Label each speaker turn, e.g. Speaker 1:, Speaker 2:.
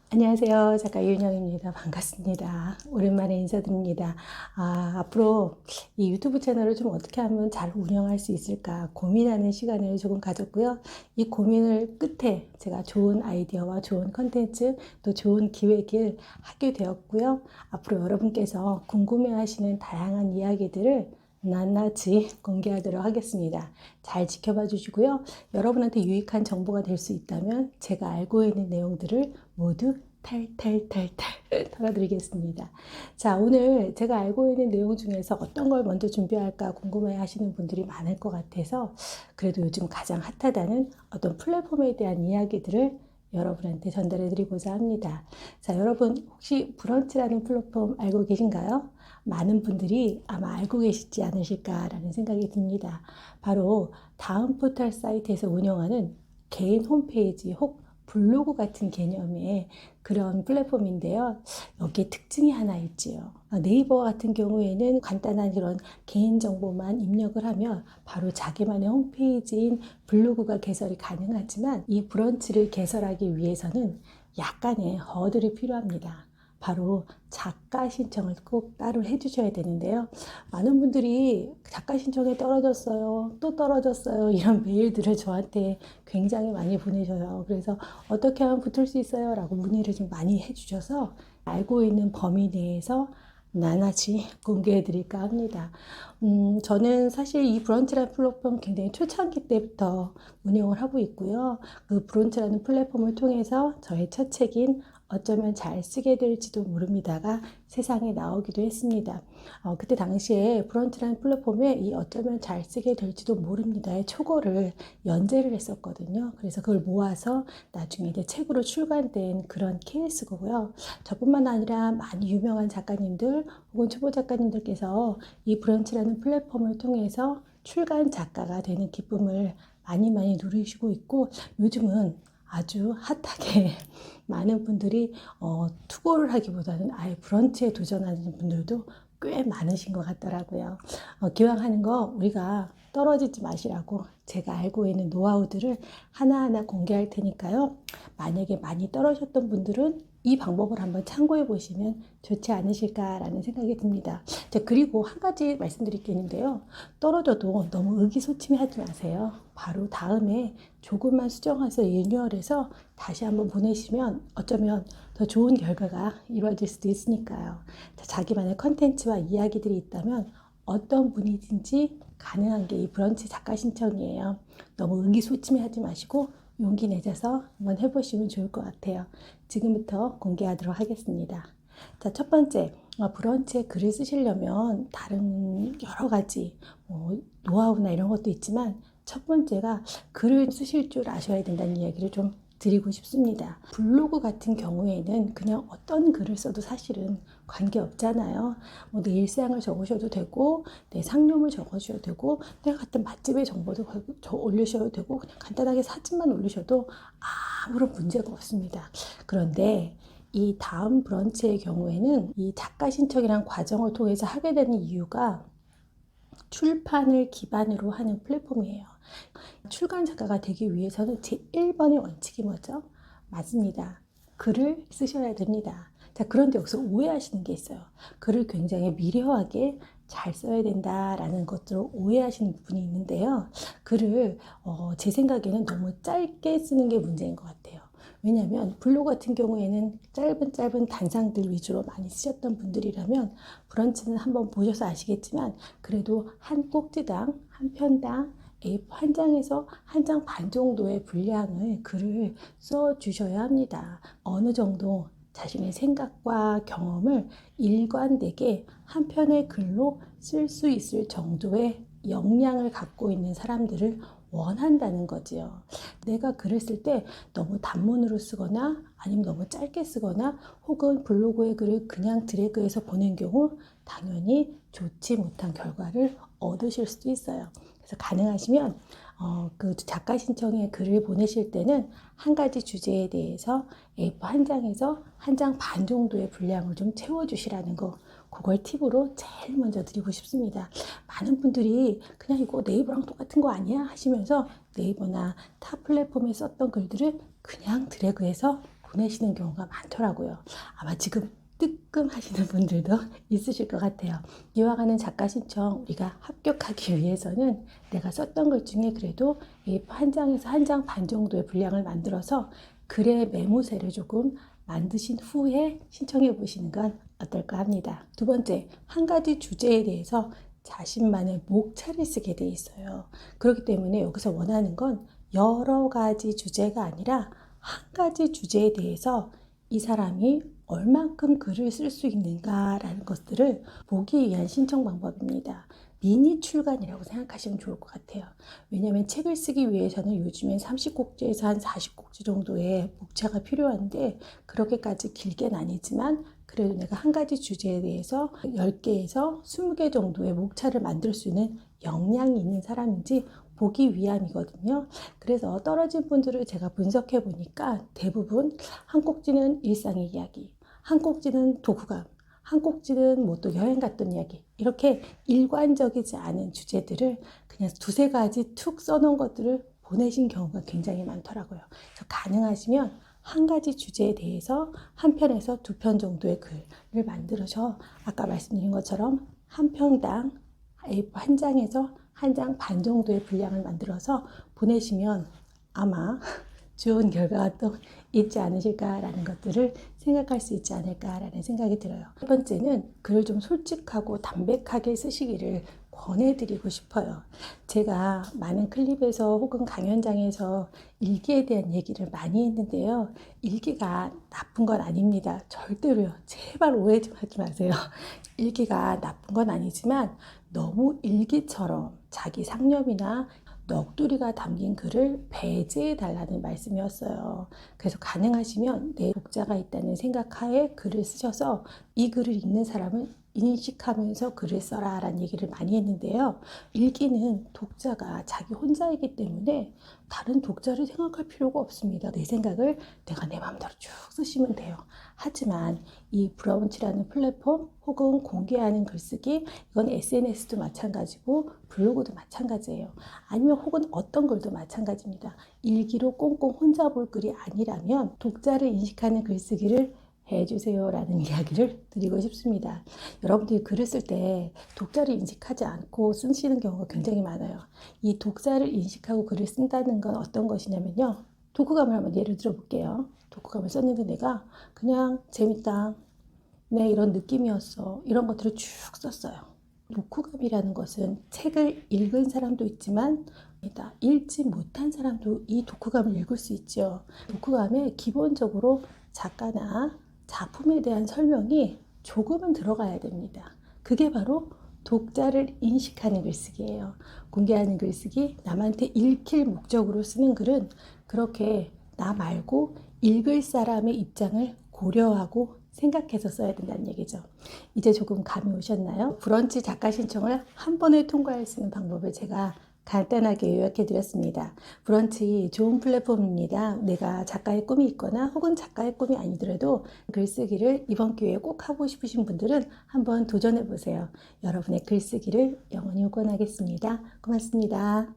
Speaker 1: 안녕하세요. 작가 유인영입니다. 반갑습니다. 오랜만에 인사드립니다. 앞으로 이 유튜브 채널을 좀 어떻게 하면 잘 운영할 수 있을까 고민하는 시간을 조금 가졌고요. 이 고민을 끝에 제가 좋은 아이디어와 좋은 컨텐츠 또 좋은 기획을 하게 되었고요. 앞으로 여러분께서 궁금해하시는 다양한 이야기들을 낱낱이 공개하도록 하겠습니다. 잘 지켜봐 주시고요. 여러분한테 유익한 정보가 될 수 있다면 제가 알고 있는 내용들을 모두 탈탈탈탈 털어드리겠습니다. 자, 오늘 제가 알고 있는 내용 중에서 어떤 걸 먼저 준비할까 궁금해 하시는 분들이 많을 것 같아서 그래도 요즘 가장 핫하다는 어떤 플랫폼에 대한 이야기들을 여러분한테 전달해 드리고자 합니다. 자, 여러분 혹시 브런치라는 플랫폼 알고 계신가요? 많은 분들이 아마 알고 계시지 않으실까라는 생각이 듭니다. 바로 다음 포털 사이트에서 운영하는 개인 홈페이지 혹 블로그 같은 개념의 그런 플랫폼인데요. 여기에 특징이 하나 있지요. 네이버 같은 경우에는 간단한 그런 개인정보만 입력을 하면 바로 자기만의 홈페이지인 블로그가 개설이 가능하지만 이 브런치를 개설하기 위해서는 약간의 허들이 필요합니다. 바로 작가 신청을 꼭 따로 해주셔야 되는데요. 많은 분들이 작가 신청에 떨어졌어요. 또 떨어졌어요. 이런 메일들을 저한테 굉장히 많이 보내셔요. 그래서 어떻게 하면 붙을 수 있어요? 라고 문의를 좀 많이 해주셔서 알고 있는 범위 내에서 나날이 공개해 드릴까 합니다. 저는 사실 이 브런치라는 플랫폼 굉장히 초창기 때부터 운영을 하고 있고요. 그 브런치라는 플랫폼을 통해서 저의 첫 책인 어쩌면 잘 쓰게 될지도 모릅니다가 세상에 나오기도 했습니다. 그때 당시에 브런치라는 플랫폼에 이 어쩌면 잘 쓰게 될지도 모릅니다의 초고를 연재를 했었거든요. 그래서 그걸 모아서 나중에 이제 책으로 출간된 그런 케이스고요. 저뿐만 아니라 많이 유명한 작가님들 혹은 초보 작가님들께서 이 브런치라는 플랫폼을 통해서 출간 작가가 되는 기쁨을 많이 누리시고 있고 요즘은 아주 핫하게 많은 분들이 투고를 하기보다는 아예 브런치에 도전하는 분들도 꽤 많으신 것 같더라고요. 기왕하는 거 우리가 떨어지지 마시라고 제가 알고 있는 노하우들을 하나하나 공개할 테니까요. 만약에 많이 떨어졌던 분들은 이 방법을 한번 참고해 보시면 좋지 않으실까라는 생각이 듭니다. 자, 그리고 한 가지 말씀드릴 게 있는데요. 떨어져도 너무 의기소침해 하지 마세요. 바로 다음에 조금만 수정해서 리뉴얼해서 다시 한번 보내시면 어쩌면 더 좋은 결과가 이루어질 수도 있으니까요. 자, 자기만의 컨텐츠와 이야기들이 있다면 어떤 분이든지 가능한 게 이 브런치 작가 신청이에요. 너무 의기소침해 하지 마시고 용기 내셔서 한번 해보시면 좋을 것 같아요. 지금부터 공개하도록 하겠습니다. 자, 첫 번째, 브런치에 글을 쓰시려면 다른 여러 가지 노하우나 이런 것도 있지만 첫 번째가 글을 쓰실 줄 아셔야 된다는 이야기를 좀 드리고 싶습니다. 블로그 같은 경우에는 그냥 어떤 글을 써도 사실은 관계없잖아요. 내 일상을 적으셔도 되고 내 상념을 적으셔도 되고 내가 갔던 맛집의 정보도 올리셔도 되고 그냥 간단하게 사진만 올리셔도 아무런 문제가 없습니다. 그런데 이 다음 브런치의 경우에는 이 작가 신청이라는 과정을 통해서 하게 되는 이유가 출판을 기반으로 하는 플랫폼이에요. 출간 작가가 되기 위해서는 제1번의 원칙이 뭐죠? 맞습니다. 글을 쓰셔야 됩니다. 자, 그런데 여기서 오해하시는 게 있어요. 글을 굉장히 미려하게 잘 써야 된다라는 것들을 오해하시는 부분이 있는데요. 글을 제 생각에는 너무 짧게 쓰는 게 문제인 것 같아요. 왜냐하면 블로그 같은 경우에는 짧은 단상들 위주로 많이 쓰셨던 분들이라면 브런치는 한번 보셔서 아시겠지만 그래도 한 꼭지당 한 편당 A4 한 장에서 한 장 반 정도의 분량의 글을 써 주셔야 합니다. 어느 정도 자신의 생각과 경험을 일관되게 한 편의 글로 쓸 수 있을 정도의 역량을 갖고 있는 사람들을 원한다는 거지요. 내가 글을 쓸 때 너무 단문으로 쓰거나 아니면 너무 짧게 쓰거나 혹은 블로그의 글을 그냥 드래그해서 보낸 경우 당연히 좋지 못한 결과를 얻으실 수도 있어요. 그래서 가능하시면 그 작가 신청의 글을 보내실 때는 한 가지 주제에 대해서 A4 한 장에서 한 장 반 정도의 분량을 좀 채워주시라는 거 그걸 팁으로 제일 먼저 드리고 싶습니다. 많은 분들이 그냥 이거 네이버랑 똑같은 거 아니야? 하시면서 네이버나 타 플랫폼에 썼던 글들을 그냥 드래그해서 보내시는 경우가 많더라고요. 아마 지금 뜨끔 하시는 분들도 있으실 것 같아요. 이와 같은 작가 신청 우리가 합격하기 위해서는 내가 썼던 글 중에 그래도 A4 한 장에서 한 장 반 정도의 분량을 만들어서 글의 메모세를 조금 만드신 후에 신청해 보시는 건 어떨까 합니다. 두 번째, 한 가지 주제에 대해서 자신만의 목차를 쓰게 돼 있어요. 그렇기 때문에 여기서 원하는 건 여러 가지 주제가 아니라 한 가지 주제에 대해서 이 사람이 얼만큼 글을 쓸 수 있는가라는 것들을 보기 위한 신청 방법입니다. 미니 출간이라고 생각하시면 좋을 것 같아요. 왜냐하면 책을 쓰기 위해서는 요즘엔 30곡지에서 한 40곡지 정도의 목차가 필요한데 그렇게까지 길게는 아니지만 그래도 내가 한 가지 주제에 대해서 10개에서 20개 정도의 목차를 만들 수 있는 역량이 있는 사람인지 보기 위함이거든요. 그래서 떨어진 분들을 제가 분석해 보니까 대부분 한 꼭지는 일상의 이야기, 한 꼭지는 독후감, 한 꼭지는 뭐 또 여행 갔던 이야기, 이렇게 일관적이지 않은 주제들을 그냥 두세 가지 툭 써놓은 것들을 보내신 경우가 굉장히 많더라고요. 그래서 가능하시면 한 가지 주제에 대해서 한 편에서 두 편 정도의 글을 만들어서 아까 말씀드린 것처럼 한 편당 A4 한 장에서 한 장 반 정도의 분량을 만들어서 보내시면 아마 좋은 결과가 또 있지 않으실까라는 것들을 생각할 수 있지 않을까라는 생각이 들어요. 첫 번째는 글을 좀 솔직하고 담백하게 쓰시기를 권해드리고 싶어요. 제가 많은 클립에서 혹은 강연장에서 일기에 대한 얘기를 많이 했는데요. 일기가 나쁜 건 아닙니다. 절대로요. 제발 오해 좀 하지 마세요. 일기가 나쁜 건 아니지만 너무 일기처럼 자기 상념이나 넋두리가 담긴 글을 배제해 달라는 말씀이었어요. 그래서 가능하시면 내 독자가 있다는 생각하에 글을 쓰셔서 이 글을 읽는 사람은 인식하면서 글을 써라 라는 얘기를 많이 했는데요. 일기는 독자가 자기 혼자이기 때문에 다른 독자를 생각할 필요가 없습니다. 내 생각을 내가 내 마음대로 쭉 쓰시면 돼요. 하지만 이 브라운치라는 플랫폼 혹은 공개하는 글쓰기, 이건 SNS도 마찬가지고 블로그도 마찬가지예요. 아니면 혹은 어떤 글도 마찬가지입니다. 일기로 꽁꽁 혼자 볼 글이 아니라면 독자를 인식하는 글쓰기를 해주세요 라는 이야기를 드리고 싶습니다. 여러분들이 글을 쓸 때 독자를 인식하지 않고 쓰시는 경우가 굉장히 많아요. 이 독자를 인식하고 글을 쓴다는 건 어떤 것이냐면요. 독후감을 한번 예를 들어 볼게요. 독후감을 썼는데 내가 그냥 재밌다, 네 이런 느낌이었어, 이런 것들을 쭉 썼어요. 독후감이라는 것은 책을 읽은 사람도 있지만 읽지 못한 사람도 이 독후감을 읽을 수 있죠. 독후감에 기본적으로 작가나 작품에 대한 설명이 조금은 들어가야 됩니다. 그게 바로 독자를 인식하는 글쓰기예요. 공개하는 글쓰기, 남한테 읽힐 목적으로 쓰는 글은 그렇게 나 말고 읽을 사람의 입장을 고려하고 생각해서 써야 된다는 얘기죠. 이제 조금 감이 오셨나요? 브런치 작가 신청을 한 번에 통과할 수 있는 방법을 제가 간단하게 요약해 드렸습니다. 브런치 좋은 플랫폼입니다. 내가 작가의 꿈이 있거나 혹은 작가의 꿈이 아니더라도 글쓰기를 이번 기회에 꼭 하고 싶으신 분들은 한번 도전해 보세요. 여러분의 글쓰기를 영원히 응원하겠습니다. 고맙습니다.